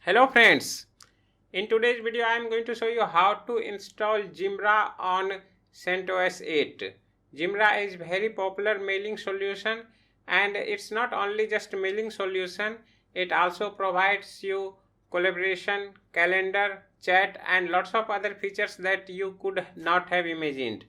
Hello friends, in today's video I am going to show you how to install Jimra on CentOS 8. Jimra is very popular mailing solution, and it's not only just mailing solution, it also provides you collaboration, calendar, chat and lots of other features that you could not have imagined.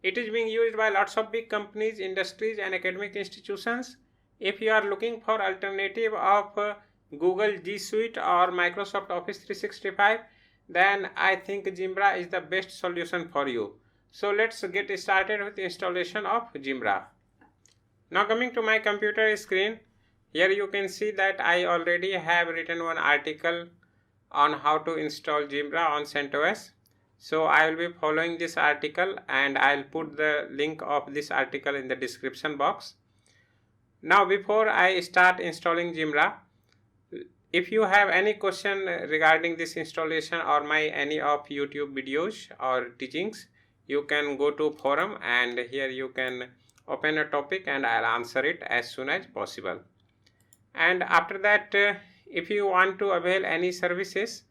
It is being used by lots of big companies, industries and academic institutions. If you are looking for alternative of Google G Suite or Microsoft Office 365, then I think Jimra is the best solution for you. So let's get started with installation of Jimra. Now coming to my computer screen, here you can see that I already have written one article on how to install Jimra on CentOS. So I will be following this article and I'll put the link of this article in the description box. Now before I start installing Jimra, if you have any question regarding this installation or my any of YouTube videos or teachings, you can go to forum and here you can open a topic and I'll answer it as soon as possible. And after that, if you want to avail any services,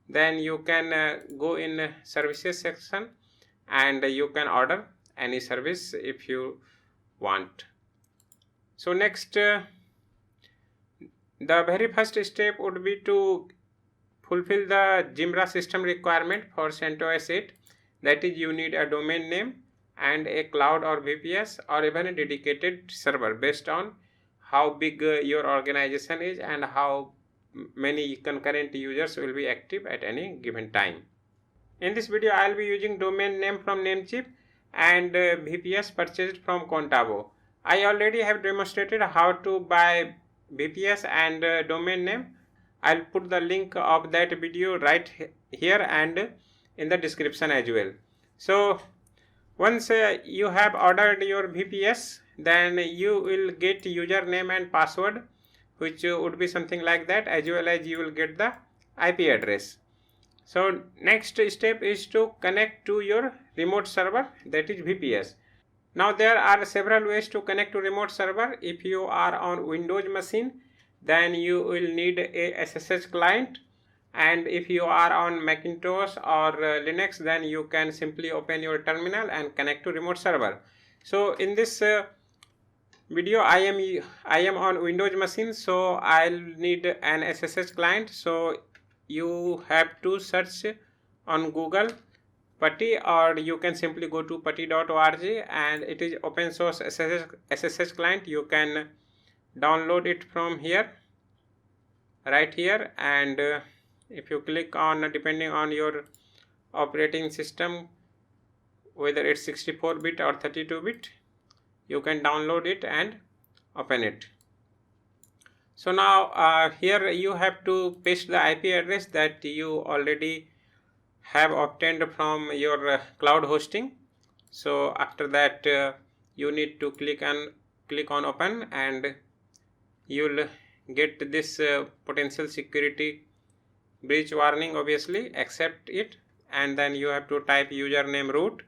then you can go in services section and you can order any service if you want. So next, the very first step would be to fulfill the Jimra system requirement for CentOS 8. That is, you need a domain name and a cloud or VPS or even a dedicated server based on how big your organization is and how many concurrent users will be active at any given time. In this video, I will be using domain name from Namecheap and VPS purchased from Contavo. I already have demonstrated how to buy VPS and domain name. I'll put the link of that video right here and in the description as well. So once you have ordered your VPS, then you will get username and password, which would be something like that, as well as you will get the IP address. So next step is to connect to your remote server, that is VPS. Now there are several ways to connect to remote server. If you are on Windows machine, then you will need a SSH client, and if you are on Macintosh or Linux, then you can simply open your terminal and connect to remote server. So in this video I am on Windows machine, so I'll need an SSH client. So you have to search on Google PuTTY, or you can simply go to putty.org, and it is open source SSH client. You can download it from here, right here, and if you click on, depending on your operating system, whether it's 64-bit or 32-bit, you can download it and open it. So now here you have to paste the IP address that you already have obtained from your cloud hosting. So after that, you need to click on open, and you'll get this potential security breach warning. Obviously accept it, and then you have to type username root,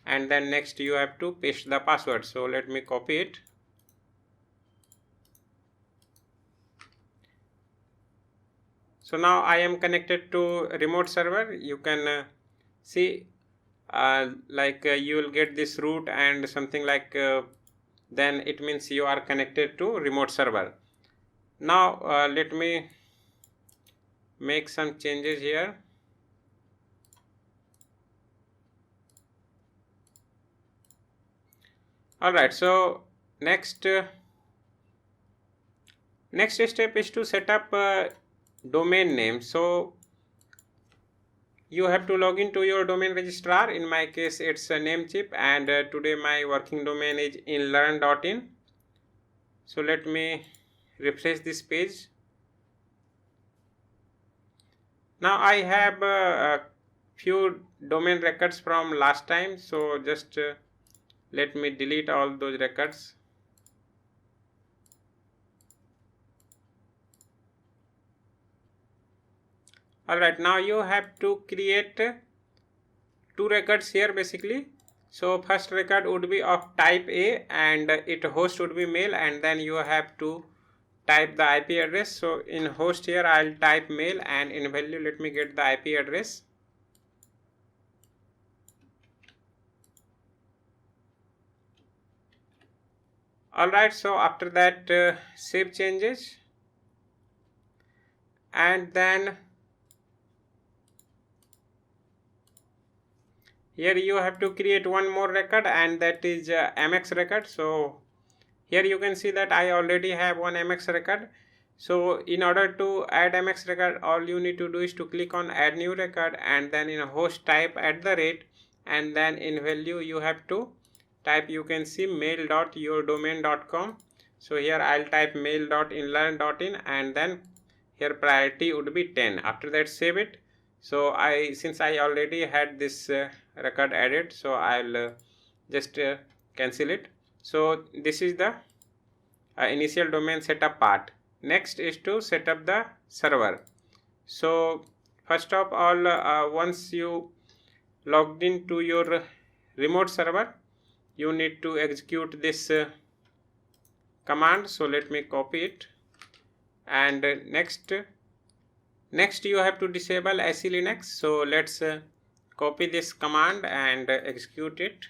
and then next you have to paste the password. So let me copy it. So now I am connected to remote server. You can see you will get this root and something like then it means you are connected to remote server. Now let me make some changes here. Alright, so next step is to set up domain name. So you have to log into your domain registrar. In my case it's Namecheap, and today my working domain is inlearn.in. so let me refresh this page. Now I have a few domain records from last time, so just let me delete all those records. Alright, now you have to create two records here basically. So first record would be of type A and it host would be mail, and then you have to type the IP address. So in host here I'll type mail, and in value let me get the IP address. Alright, so after that save changes, and then here you have to create one more record, and that is MX record. So here you can see that I already have one MX record. So in order to add MX record, all you need to do is to click on add new record, and then in a host type @ and then in value you have to type, you can see mail.yourdomain.com. so here I'll type mail.inlearn.in, and then here priority would be 10. After that save it. So since I already had this record added, so I'll just cancel it. So this is the initial domain setup part. Next is to set up the server. So first of all, once you logged into your remote server, you need to execute this command. So let me copy it, and next you have to disable SE Linux. So let's copy this command and execute it.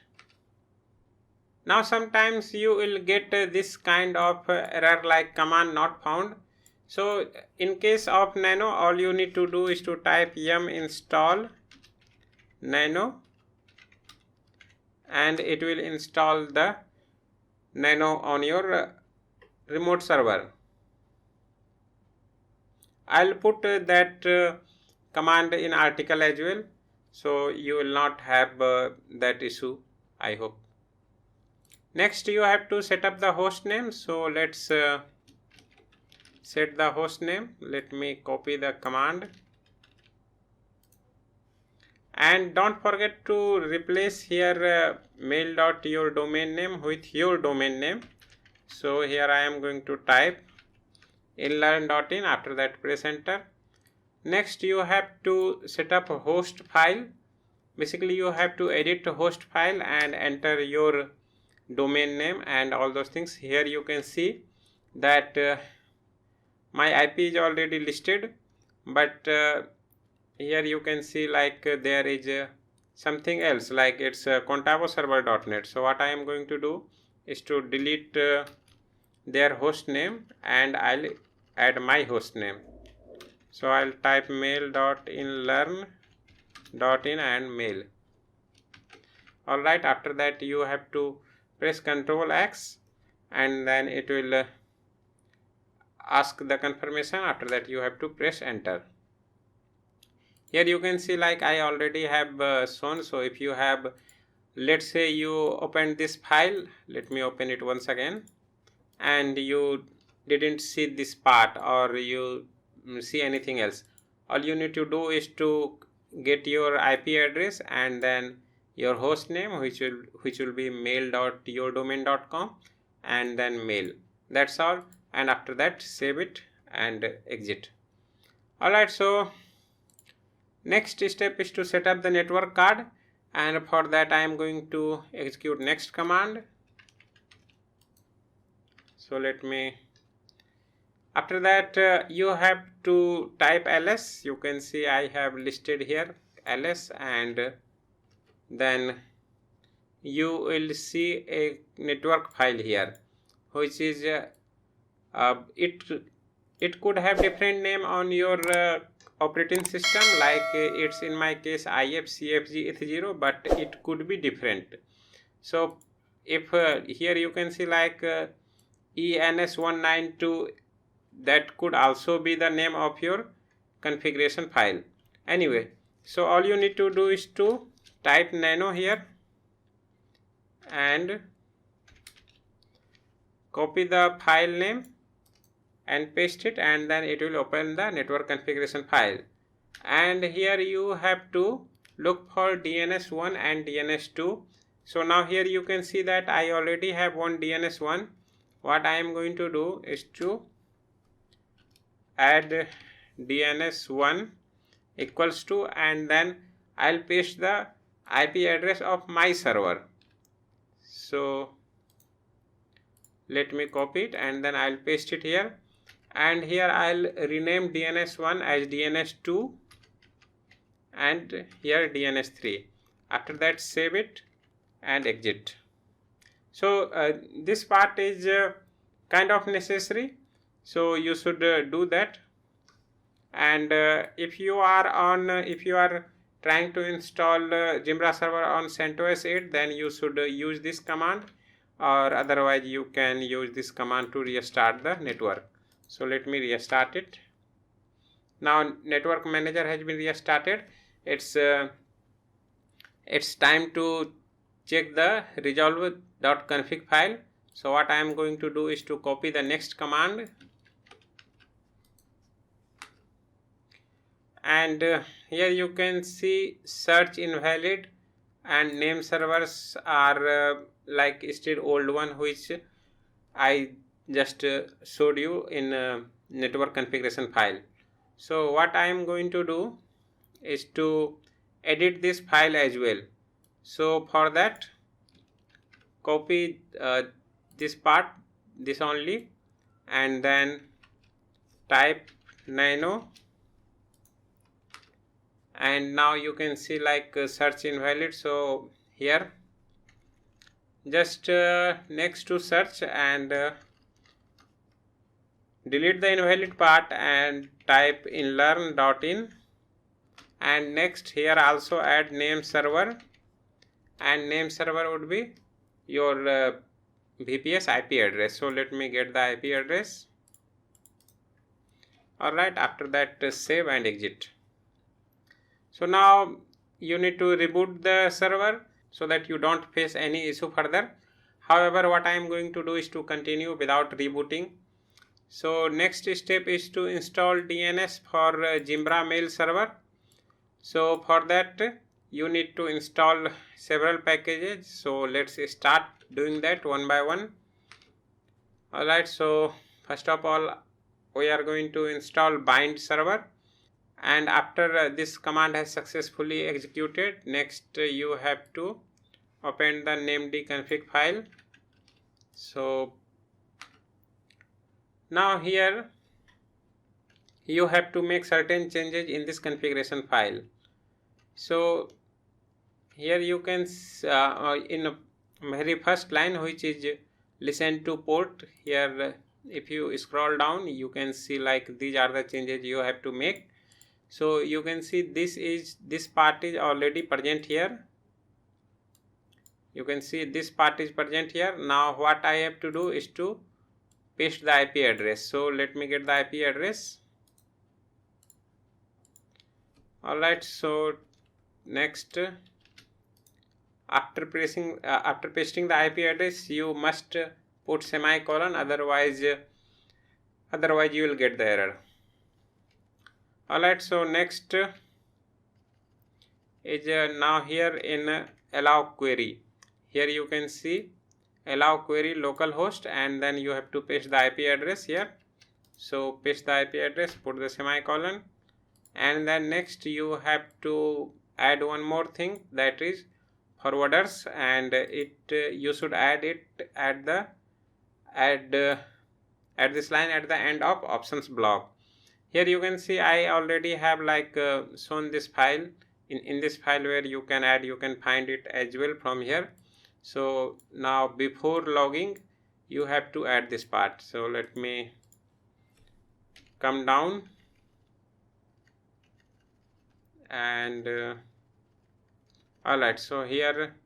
Now sometimes you will get this kind of error like command not found. So in case of Nano, all you need to do is to type yum install Nano, and it will install the Nano on your remote server. I'll put that command in article as well, so you will not have that issue, I hope. Next you have to set up the host name. So let's set the host name. Let me copy the command, and don't forget to replace here mail.yourdomain with your domain name. So here I am going to type inlearn.in. after that press enter. Next you have to set up a host file. Basically you have to edit the host file and enter your domain name and all those things. Here you can see that my IP is already listed, but here you can see like there is something else, like it's contavoserver.net. So what I am going to do is to delete their host name, and I'll add my host name. So I'll type mail.inlearn.in and mail. Alright, after that you have to press Ctrl X, and then it will ask the confirmation. After that you have to press enter. Here you can see like I already have shown. So if you have, let's say you opened this file, let me open it once again, and you didn't see this part or you see anything else, all you need to do is to get your IP address and then your host name, which will be mail.yourdomain.com, and then mail. That's all. And after that save it and exit. Alright, so next step is to set up the network card, and for that I am going to execute next command. So let me, after that you have to type ls. You can see I have listed here ls, and then you will see a network file here, which is it could have different name on your operating system, like it's in my case IFCFG 0, but it could be different. So if here you can see like ENS192, that could also be the name of your configuration file. Anyway, so all you need to do is to type nano here and copy the file name and paste it, and then it will open the network configuration file. And here you have to look for DNS1 and DNS2. So now here you can see that I already have one DNS1. What I am going to do is to add DNS1 equals to, and then I'll paste the IP address of my server. So let me copy it and then I'll paste it here, and here I'll rename DNS1 as DNS2 and here DNS3. After that, save it and exit. So this part is kind of necessary, so you should do that. And if you are trying to install Jimra server on CentOS 8, then you should use this command, or otherwise you can use this command to restart the network. So let me restart it. Now network manager has been restarted. It's time to check the resolve.config file. So what I am going to do is to copy the next command, and here you can see search invalid and name servers are like still old one, which I just showed you in network configuration file. So what I am going to do is to edit this file as well. So for that, copy this part, this only, and then type nano, and now you can see like search invalid. So here just next to search and delete the invalid part and type in learn.in, and next here also add name server, and name server would be your VPS IP address. So let me get the IP address. Alright, after that save and exit. So now you need to reboot the server so that you don't face any issue further. However, what I am going to do is to continue without rebooting. So next step is to install DNS for Jimra mail server. So for that you need to install several packages. So let's start doing that one by one. Alright, so first of all we are going to install bind server, and after this command has successfully executed, next you have to open the named config file. So now here you have to make certain changes in this configuration file. So here you can in very first line, which is listen to port, here if you scroll down you can see like these are the changes you have to make. So you can see this part is already present here. You can see this part is present here. Now what I have to do is to paste the IP address. So let me get the IP address. Alright, so next after pasting the IP address, you must put semicolon, otherwise you will get the error. Alright, so next is now here in allow query. Here you can see allow query localhost, and then you have to paste the IP address here. So paste the IP address, put the semicolon, and then next you have to add one more thing, that is forwarders, and you should add it at this line at the end of options block. Here you can see I already have like shown this file. In this file where you can add, you can find it as well from here. So now before logging you have to add this part. So let me come down, and alright, so here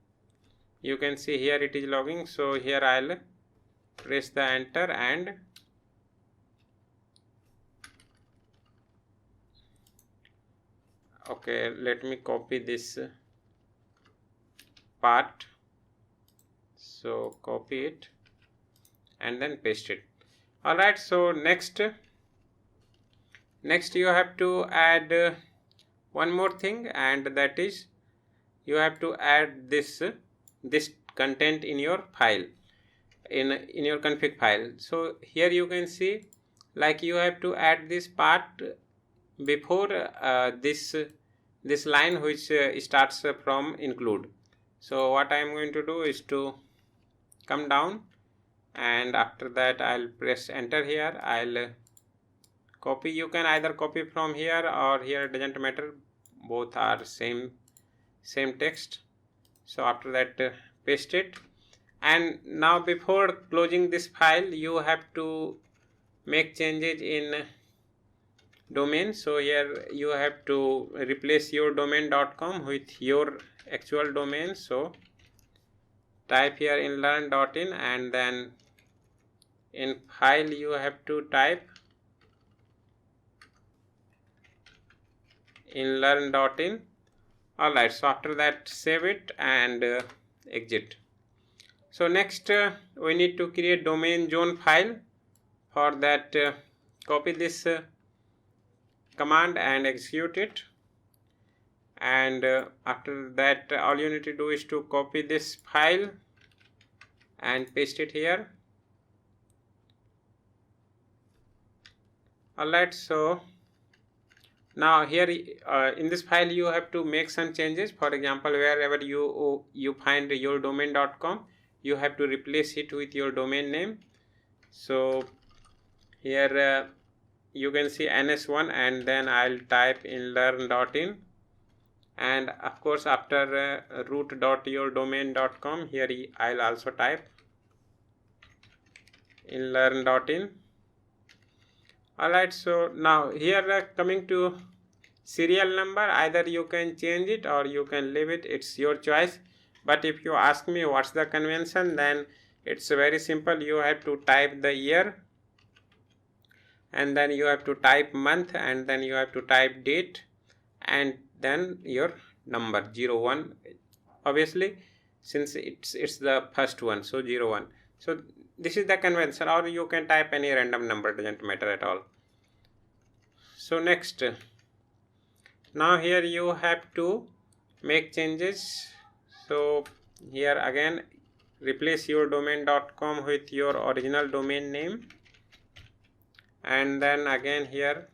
you can see here it is logging. So here I'll press the enter, and okay, let me copy this part. So copy it and then paste it. Alright, so next you have to add one more thing, and that is you have to add this content in your file, in your config file. So here you can see like you have to add this part before this line which starts from include. So what I am going to do is to come down, and after that I'll press enter here. I'll copy, you can either copy from here or here, doesn't matter, both are same text. So after that paste it, and now before closing this file you have to make changes in domain. So here you have to replace your domain.com with your actual domain. So type here inlearn.in, and then in file you have to type inlearn.in. Alright, so after that save it and exit. So next we need to create domain zone file. For that copy this command and execute it, and after that all you need to do is to copy this file and paste it here. Alright, so now here in this file you have to make some changes. For example, wherever you find your domain.com, you have to replace it with your domain name. So here you can see ns1, and then I'll type inlearn.in, and of course after root.yourdomain.com, here I'll also type inlearn.in. Alright, so now here coming to serial number, either you can change it or you can leave it, it's your choice. But if you ask me what's the convention, then it's very simple. You have to type the year, and then you have to type month, and then you have to type date, and then your number 01, obviously since it's the first one, so 01. So this is the convention, or you can type any random number, doesn't matter at all. So next, now here you have to make changes. So here again replace your domain.com with your original domain name, and then again here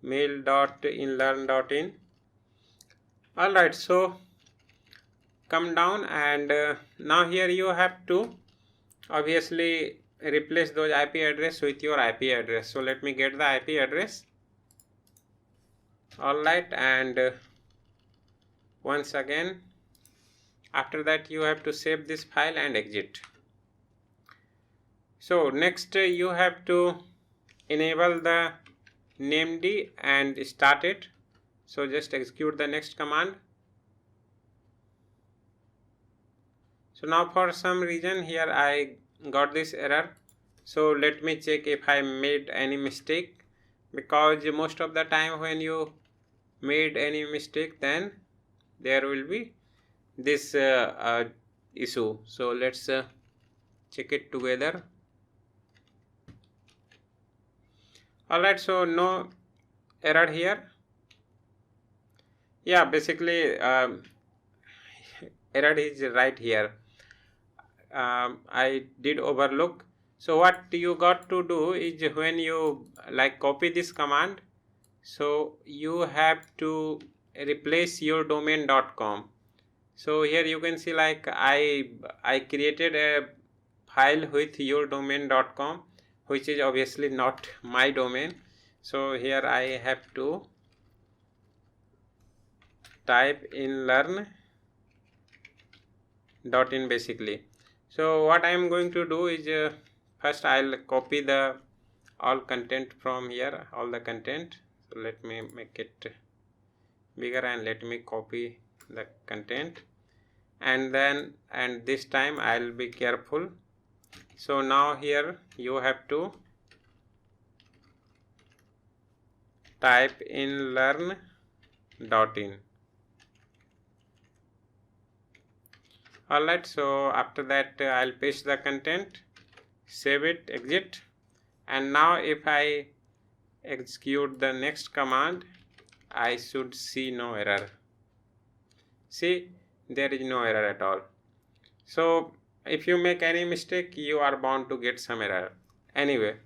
mail.inlearn.in. Alright, so come down, and now here you have to obviously replace those IP address with your IP address. So let me get the IP address. Alright, and once again after that you have to save this file and exit. So next you have to enable the named and start it. So just execute the next command. So now for some reason here I got this error. So let me check if I made any mistake, because most of the time when you made any mistake, then there will be this issue. So let's check it together. Alright, so no error here. Yeah, basically error is right here. I did overlook. So what you got to do is, when you copy this command, so you have to replace your domain.com. So here you can see I created a file with your domain.com, which is obviously not my domain. So here I have to type inlearn.in basically. So what I am going to do is first I'll copy the all content from here, all the content. So let me make it bigger and let me copy the content, and then this time I'll be careful. So now here you have to type inlearn.in. Alright, so after that I'll paste the content, save it, exit, and now if I execute the next command, I should see no error. See, there is no error at all. So if you make any mistake, you are bound to get some error anyway.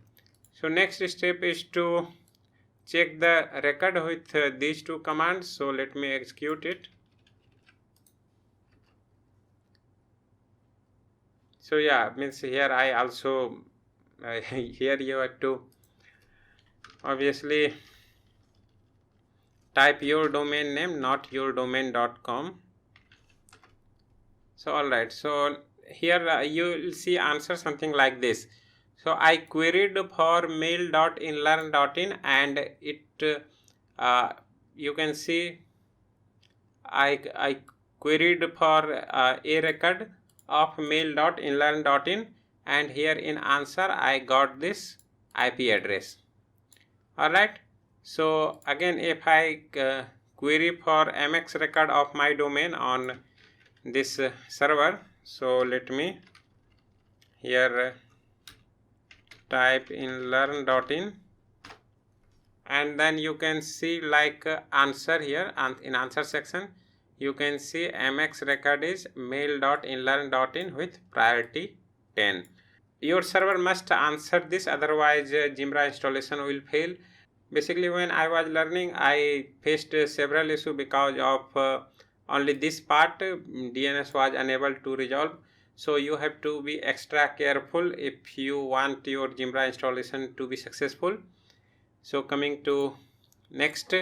So next step is to check the record with these two commands. So let me execute it. So yeah, means here I also here you have to obviously type your domain name, not yourdomain.com. So alright, so here you will see answer something like this. So I queried for mail.inlearn.in and it you can see I queried for a record of mail.inlearn.in, and here in answer I got this IP address. Alright, so again if I query for MX record of my domain on this server, so let me here type in learn.in, and then you can see like answer here, and in answer section you can see MX record is mail.inlearn.in with priority 10. Your server must answer this, otherwise Jimbra installation will fail. Basically when I was learning I faced several issues because of only this part DNS was unable to resolve. So you have to be extra careful if you want your Jimbra installation to be successful. So coming to next,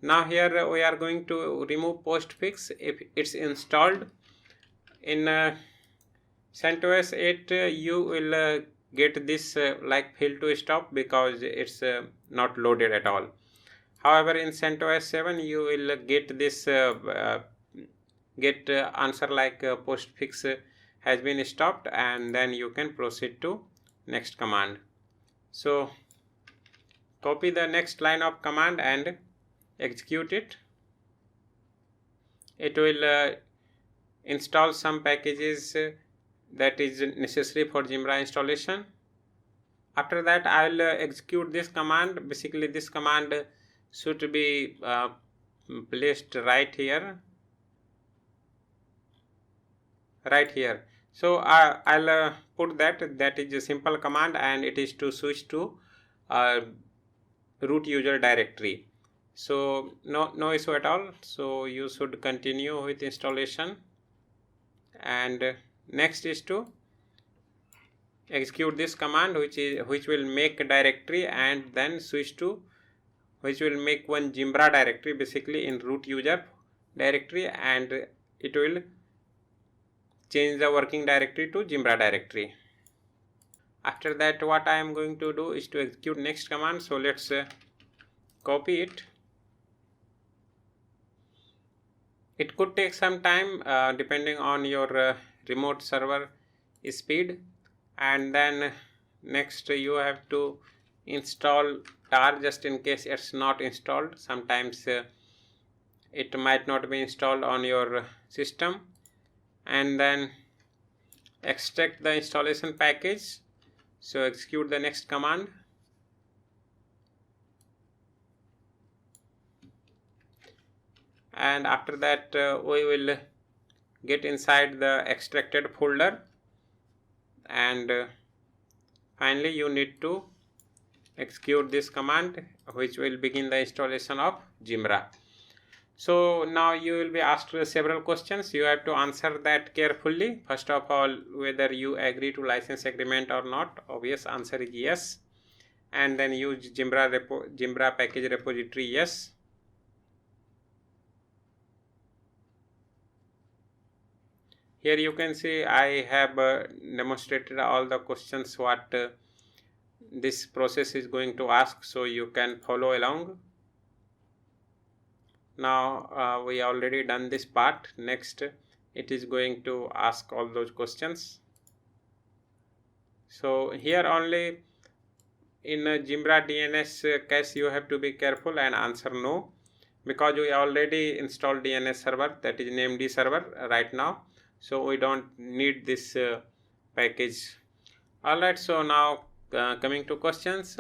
now here we are going to remove postfix if it's installed. In CentOS 8 you will get this like fail to stop because it's not loaded at all. However, in CentOS 7 you will get this answer like postfix has been stopped, and then you can proceed to next command. So copy the next line of command and execute it. It will install some packages that is necessary for Jimbra installation. After that I will execute this command. Basically this command should be placed right here. So I'll put that is a simple command, and it is to switch to root user directory. So no issue at all. So you should continue with installation, and next is to execute this command which will make a directory, and then switch to which will make one Jimbra directory basically in root user directory, and it will change the working directory to Jimbra directory. After that what I am going to do is to execute next command. So let's copy it. It could take some time depending on your remote server speed, and then next you have to install tar just in case it's not installed. Sometimes it might not be installed on your system, and then extract the installation package. So execute the next command. And after that we will get inside the extracted folder, and finally you need to execute this command which will begin the installation of Jimbra. So now you will be asked several questions. You have to answer that carefully. First of all, whether you agree to license agreement or not. Obvious answer is yes. And then use Jimbra package repository, yes. Here you can see I have demonstrated all the questions what this process is going to ask, so you can follow along. Now we already done this part. Next it is going to ask all those questions. So here only in Jimbra DNS case you have to be careful and answer no, because we already installed DNS server, that is named server right now, so we don't need this package. Alright, so now coming to questions,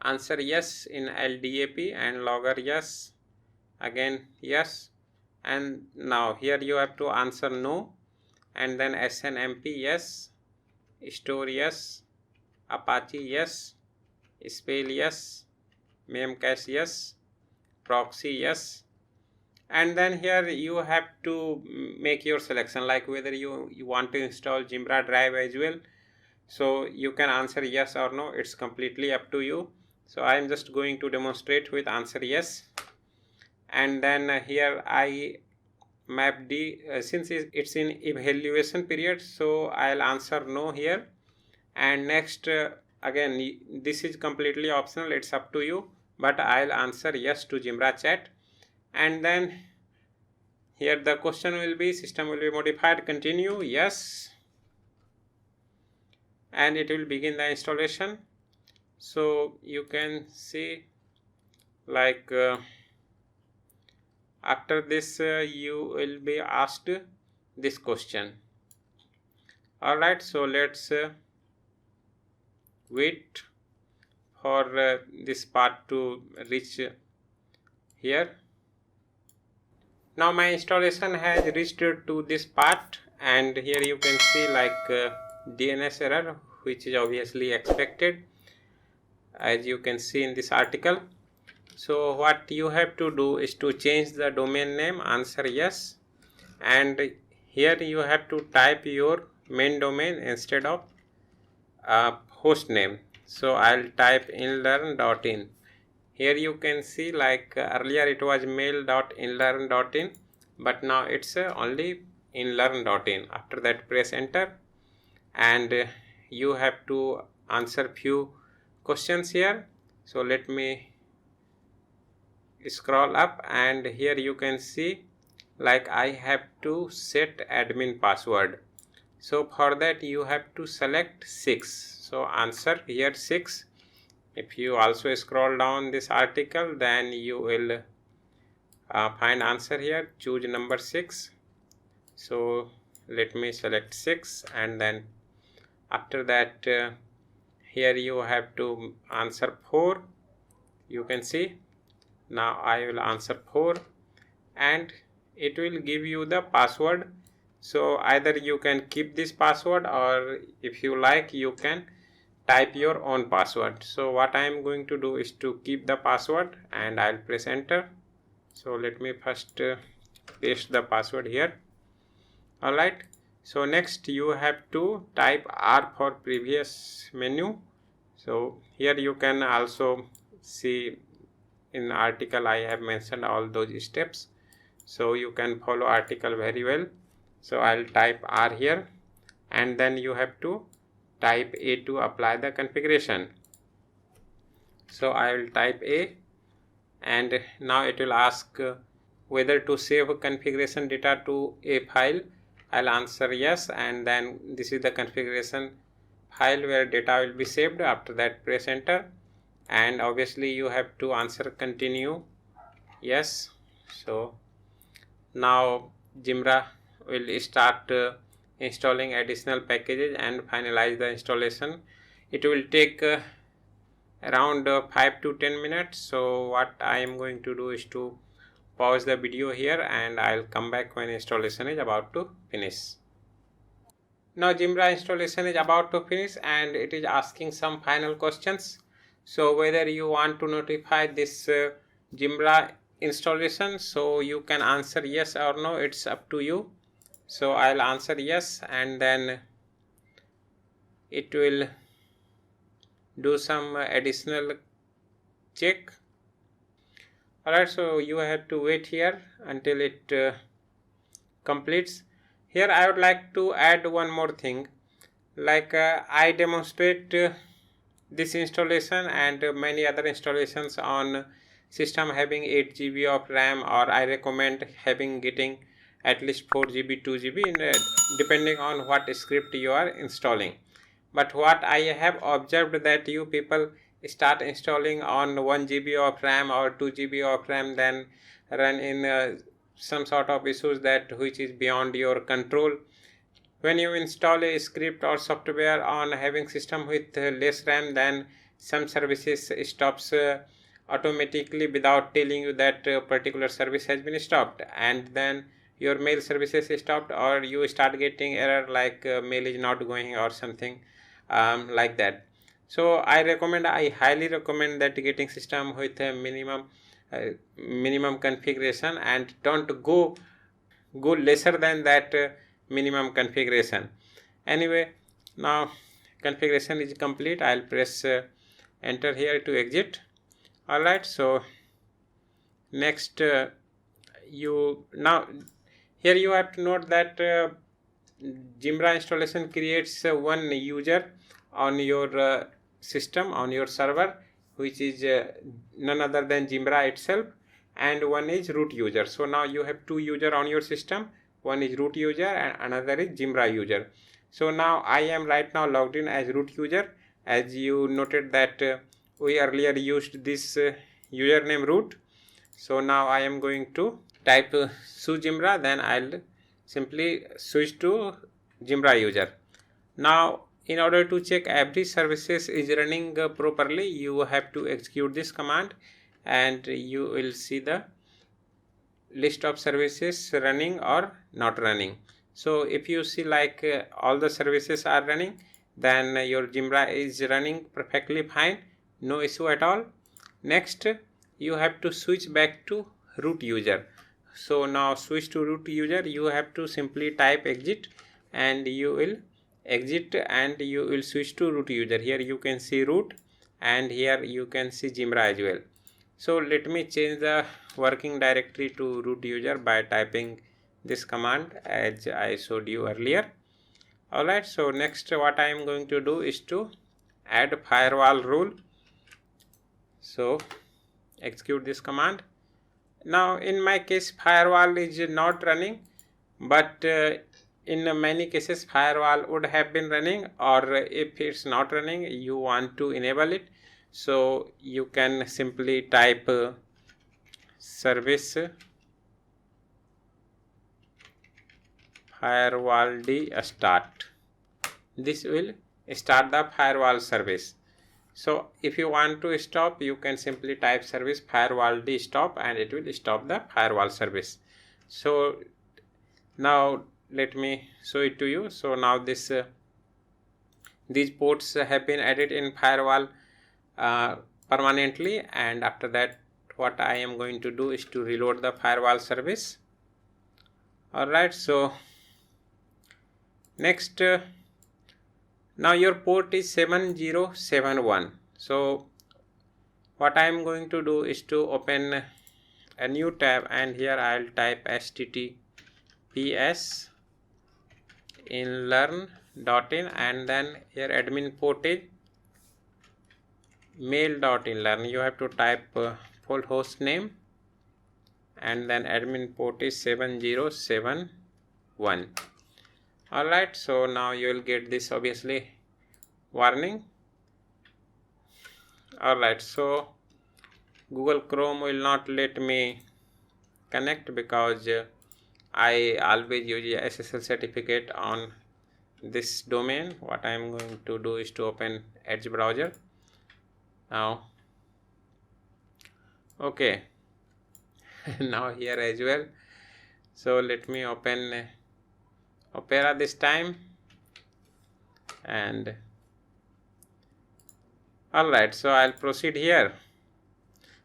answer yes in LDAP and logger yes, again yes, and now here you have to answer no, and then SNMP yes, store yes, Apache yes, spell yes, memcache yes, proxy yes, and then here you have to make your selection, like whether you want to install Jimbra drive as well. So you can answer yes or no, it's completely up to you. So I am just going to demonstrate with answer yes, and then here I map D since it's in evaluation period, so I'll answer no here. And next again this is completely optional, it's up to you, but I'll answer yes to Jimra chat. And then here the question will be system will be modified, continue, yes, and it will begin the installation. So you can see like after this you will be asked this question. Alright, so let's wait for this part to reach here. Now my installation has reached to this part, and here you can see like DNS error, which is obviously expected, as you can see in this article. So what you have to do is to change the domain name, answer yes, and here you have to type your main domain instead of host name. So I'll type inlearn.in. Here you can see like earlier it was mail.inlearn.in, but now it's only inlearn.in. After that press enter, and you have to answer few questions here. So let me scroll up, and here you can see like I have to set admin password. So for that you have to select 6. So answer here 6. If you also scroll down this article, then you will find answer here, choose number 6. So let me select 6, and then after that here you have to answer 4. You can see now I will answer 4, and it will give you the password. So either you can keep this password, or if you like you can type your own password. So what I am going to do is to keep the password, and I'll press enter. So let me first paste the password here. Alright, so next you have to type R for previous menu. So here you can also see in article I have mentioned all those steps, so you can follow article very well. So I'll type R here, and then you have to type A to apply the configuration. So I will type A, and now it will ask whether to save configuration data to a file. I'll answer yes, and then this is the configuration file where data will be saved. After that press enter, and obviously you have to answer continue yes. So now Jimra will start installing additional packages and finalize the installation. It will take around 5 to 10 minutes. So what I am going to do is to pause the video here, and I'll come back when installation is about to finish. Now Jimra installation is about to finish, and it is asking some final questions. So whether you want to notify this Jimra installation, so you can answer yes or no, it's up to you. So I'll answer yes, and then it will do some additional check. Alright, so you have to wait here until it completes. Here I would like to add one more thing, like I demonstrate this installation and many other installations on system having 8 GB of RAM, or I recommend getting at least 4 GB 2 GB depending on what script you are installing. But what I have observed that you people start installing on 1 GB of RAM or 2 GB of RAM, then run in some sort of issues that which is beyond your control. When you install a script or software on having system with less RAM, then some services stops automatically without telling you that particular service has been stopped, and then your mail services stopped, or you start getting error like mail is not going or something like that. So I highly recommend that getting system with a minimum configuration, and don't go lesser than that minimum configuration. Anyway, now configuration is complete. I'll press enter here to exit. Alright, so next now here you have to note that Jimra installation creates one user on your system, on your server, which is none other than Jimra itself, and one is root user. So now you have two users on your system, one is root user and another is Jimra user. So now I am right now logged in as root user. As you noted that we earlier used this username root. So now I am going to type suJimra, then I'll simply switch to Jimra user. Now in order to check every services is running properly, you have to execute this command and you will see the list of services running or not running. So if you see like all the services are running, then your Jimra is running perfectly fine, no issue at all. Next you have to switch back to root user. So now switch to root user, you have to simply type exit and you will exit and you will switch to root user. Here you can see root and here you can see Jimra as well. So let me change the working directory to root user by typing this command as I showed you earlier. Alright, so next what I am going to do is to add firewall rule. So execute this command. Now in my case firewall is not running, but in many cases firewall would have been running, or if it's not running you want to enable it, so you can simply type service firewall d start. This will start the firewall service. So if you want to stop, you can simply type service firewall d stop and it will stop the firewall service. So now let me show it to you. So now this these ports have been added in firewall permanently, and after that what I am going to do is to reload the firewall service. Alright, so next now your port is 7071. So what I am going to do is to open a new tab and here I'll type https inlearn.in and then here admin port is mail.inlearn. You have to type full host name and then admin port is 7071. Alright, so now you will get this obviously warning. Alright, so Google Chrome will not let me connect because I always use a SSL certificate on this domain. What I am going to do is to open Edge browser now. Okay, now here as well. So let me open Opera this time, and alright, so I'll proceed here.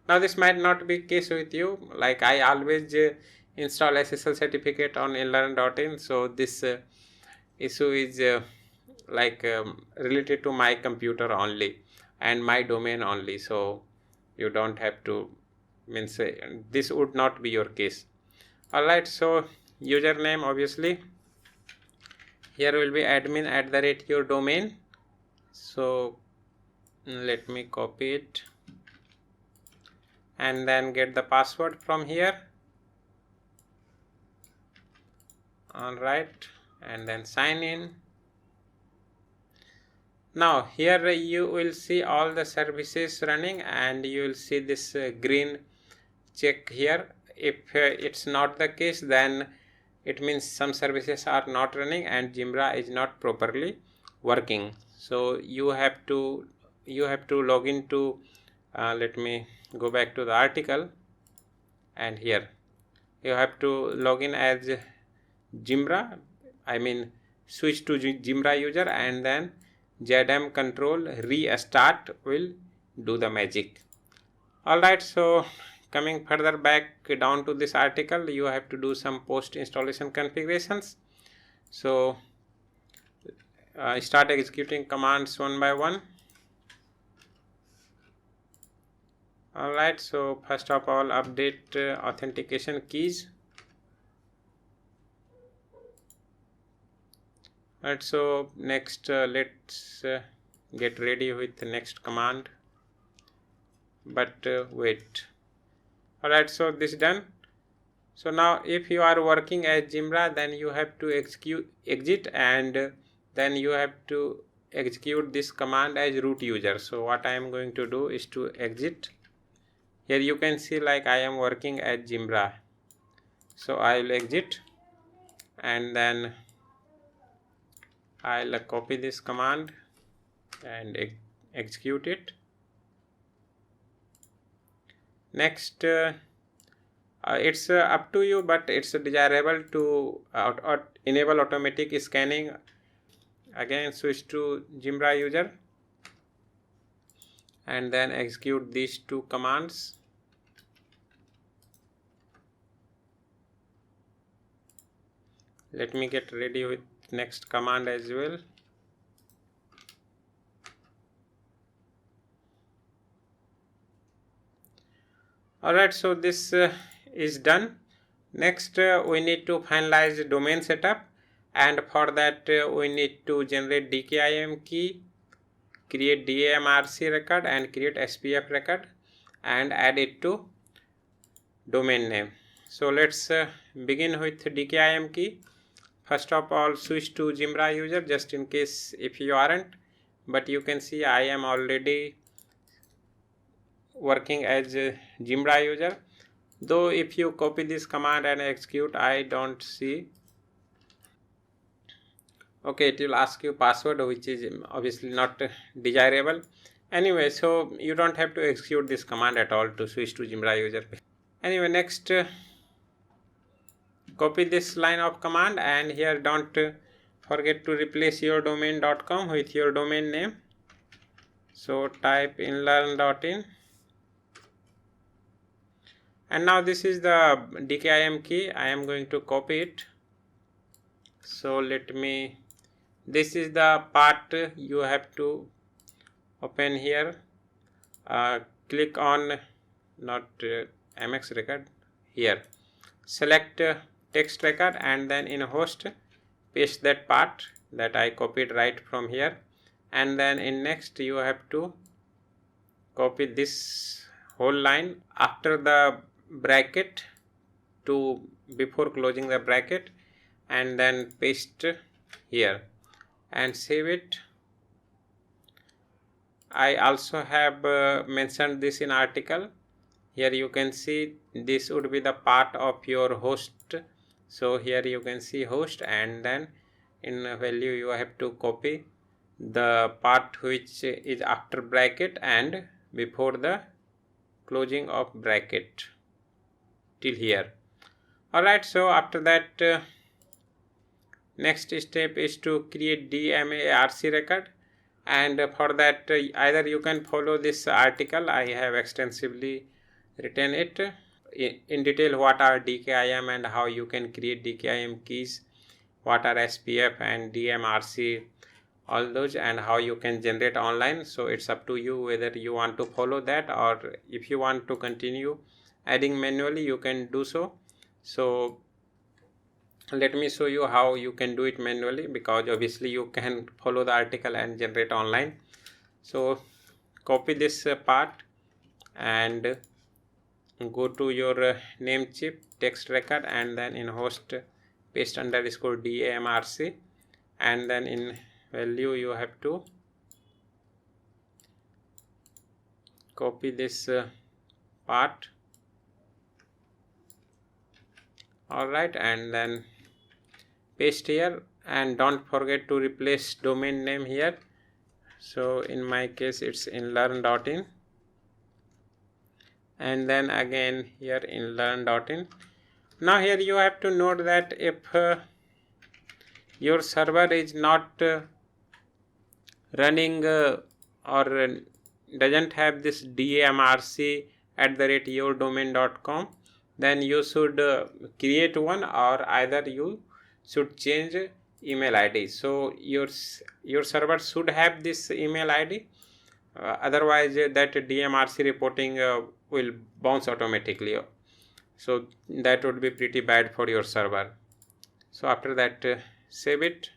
Now this might not be case with you, like I always install SSL certificate on inlearn.in, so this issue is related to my computer only and my domain only, so you don't have to this would not be your case. Alright, so username obviously here will be admin@your domain. So let me copy it and then get the password from here. Alright, and then sign in. Now here you will see all the services running and you will see this green check here. If it's not the case, then it means some services are not running and Jimra is not properly working. So you have to log into let me go back to the article, and here you have to log in as Jimra, switch to Jimra user, and then ZM control restart will do the magic. Alright, so coming further back down to this article, you have to do some post installation configurations. So start executing commands one by one. Alright, so first of all, update authentication keys. Alright, so next let's get ready with the next command, but wait. Alright, so this is done. So now if you are working as Jimra, then you have to exit, and then you have to execute this command as root user. So what I am going to do is to exit. Here you can see like I am working as Jimra. So I will exit, and then I'll copy this command and execute it. Next, it's up to you, but it's desirable to enable automatic scanning. Again, switch to Jimra user and then execute these two commands. Let me get ready with next command as well. Alright, so this is done. Next, we need to finalize domain setup, and for that we need to generate DKIM key, create DMRC record, and create SPF record, and add it to domain name. So let's begin with DKIM key. First of all, switch to Jimra user, just in case if you aren't, but you can see I am already working as Jimra user. Though if you copy this command and execute, I don't see. Okay, it will ask you password, which is obviously not desirable. Anyway, so you don't have to execute this command at all to switch to Jimra user. Anyway, next, copy this line of command, and here don't forget to replace your domain.com with your domain name. So type inlearn.in, and now this is the DKIM key. I am going to copy it. So let me, this is the part you have to open here. Click on not MX record, here select text record, and then in host paste that part that I copied right from here, and then in next you have to copy this whole line after the bracket to before closing the bracket, and then paste here and save it. I also have mentioned this in article. Here you can see this would be the part of your host. So here you can see host, and then in value you have to copy the part which is after bracket and before the closing of bracket till here. Alright, so after that next step is to create DMARC record, and for that either you can follow this article. I have extensively written it in detail what are DKIM and how you can create DKIM keys, what are SPF and DMRC, all those, and how you can generate online. So it's up to you whether you want to follow that, or if you want to continue adding manually, you can do so. So let me show you how you can do it manually, because obviously you can follow the article and generate online. So copy this part and go to your Namecheap text record, and then in host paste underscore DMRC, and then in value you have to copy this part. Alright, and then paste here, and don't forget to replace domain name here. So in my case it's inlearn.in, and then again here inlearn.in. Now here you have to note that if your server is not running or doesn't have this DMRC@yourdomain.com, then you should create one, or either you should change email ID. So your server should have this email ID, otherwise that DMRC reporting will bounce automatically. So that would be pretty bad for your server. So after that, save it,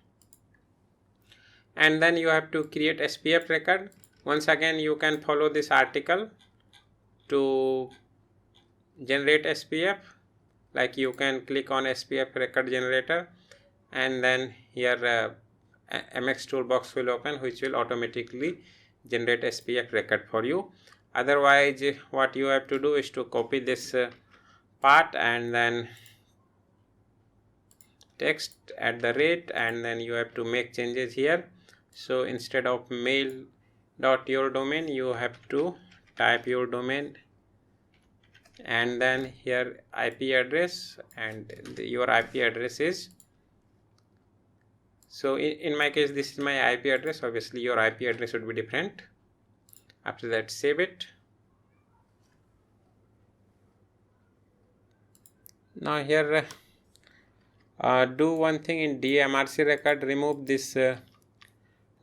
and then you have to create SPF record. Once again, you can follow this article to generate SPF. Like, you can click on SPF record generator, and then here MX toolbox will open, which will automatically generate SPF record for you. Otherwise, what you have to do is to copy this part and then text @ and then you have to make changes here. So instead of mail.yourdomain, you have to type your domain, and then here IP address, and your IP address is, so in my case this is my IP address. Obviously your IP address would be different. After that, save it. Now here do one thing in DMRC record, remove this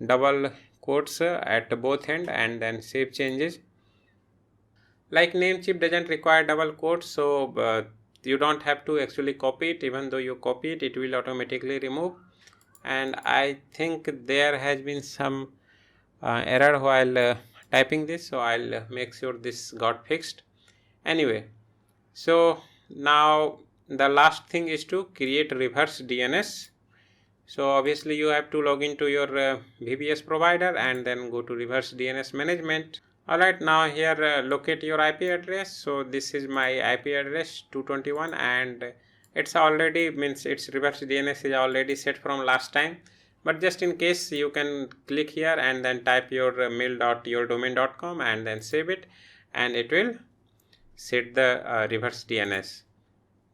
double quotes at both end, and then save changes. Like, Namecheap doesn't require double quotes, so you don't have to actually copy it. Even though you copy it, it will automatically remove. And I think there has been some error while typing this, so I'll make sure this got fixed. Anyway, so now the last thing is to create reverse DNS. So obviously you have to log into your VPS provider and then go to reverse DNS management. Alright, now here locate your IP address. So this is my IP address 221, and it's already, means its reverse DNS is already set from last time, but just in case, you can click here and then type your mail.yourdomain.com and then save it, and it will set the reverse DNS.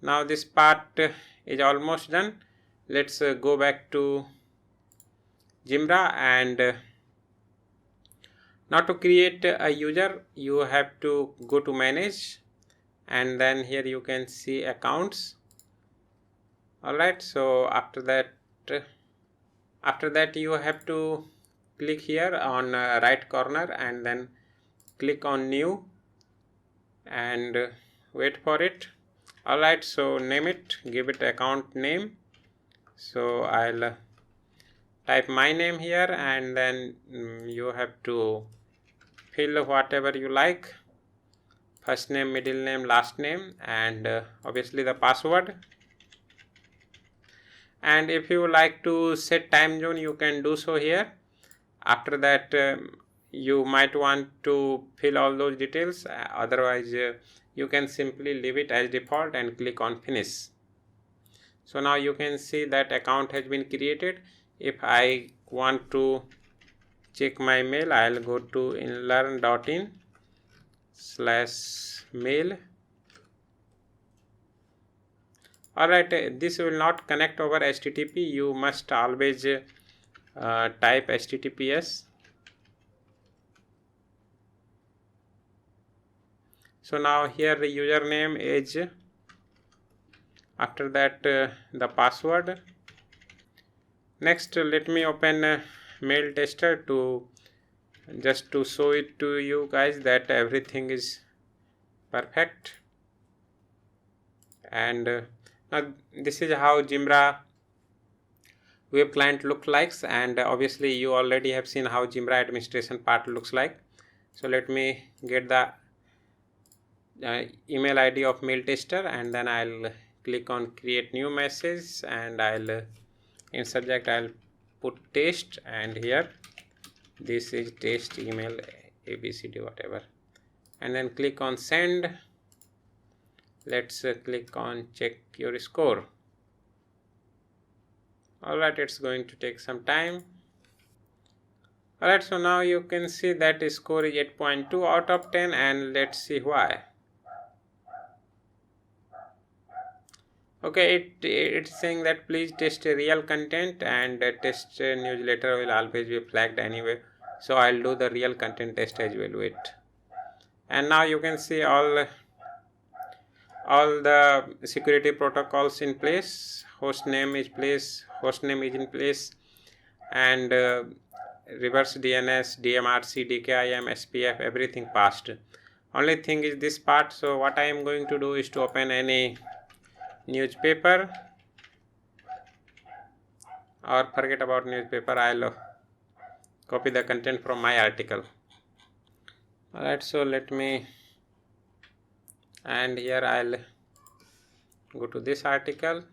Now this part is almost done. Let's go back to Jimra, and now to create a user, you have to go to manage, and then here you can see accounts. Alright, so after that you have to click here on right corner and then click on new and wait for it. Alright, so name it, give it account name. So I'll type my name here, and then you have to fill whatever you like, first name, middle name, last name, and obviously the password. And if you like to set time zone, you can do so here. After that, you might want to fill all those details. Otherwise, you can simply leave it as default and click on finish. So now you can see that account has been created. If I want to check my mail, I'll go to inlearn.in/mail. Alright, this will not connect over HTTP. You must always type HTTPS. So now here the username is, after that the password. Next, let me open Mail Tester just to show it to you guys that everything is perfect. And now this is how Jimra web client looks like, and obviously you already have seen how Jimra administration part looks like. So let me get the email ID of Mail Tester, and then I'll click on create new message, and I'll in subject I'll put test, and here this is test email abcd whatever, and then click on send. Let's click on check your score. Alright, it's going to take some time. Alright, so now you can see that the score is 8.2 out of 10, and let's see why. Okay, it's saying that please test real content, and test newsletter will always be flagged anyway. So I'll do the real content test as well. Wait. And now you can see all the security protocols in place. Hostname is in place, and reverse DNS, DMRC, DKIM, SPF, everything passed. only thing is this part. So what I am going to do is to open any newspaper, or forget about newspaper, I'll copy the content from my article. Alright, so let me, and here I'll go to this article,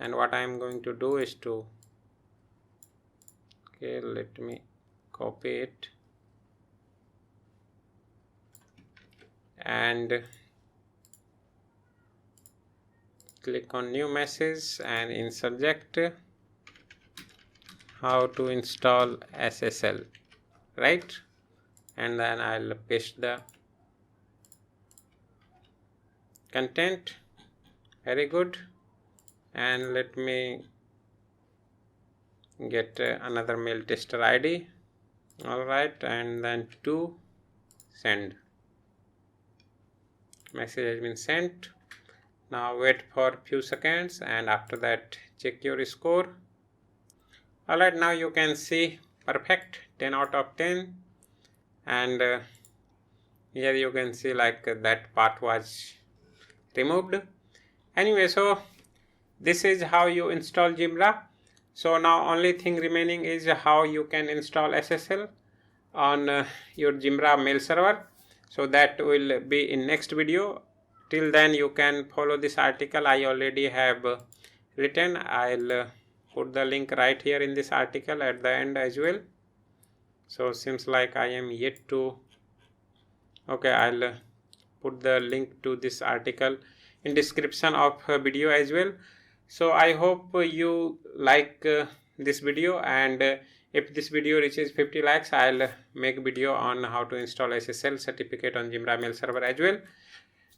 and what I am going to do is to, okay, let me copy it and click on new message, and in subject, how to install SSL, right? And then I'll paste the content. Very good. And let me get another mail tester ID. Alright, and then to send. Message has been sent. Now wait for few seconds, and after that check your score. Alright, now you can see perfect, 10 out of 10. And here you can see like that part was removed. Anyway, so this is how you install Jimra. So now only thing remaining is how you can install SSL on your Jimra mail server. So that will be in next video. Till then you can follow this article I already have written. I'll put the link right here in this article at the end as well. So seems like I am yet to, okay, I'll put the link to this article in description of video as well. So I hope you like this video, and if this video reaches 50 likes, I'll make video on how to install SSL certificate on Jimra mail server as well.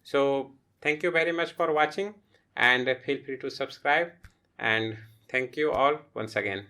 So thank you very much for watching, and feel free to subscribe, and thank you all once again.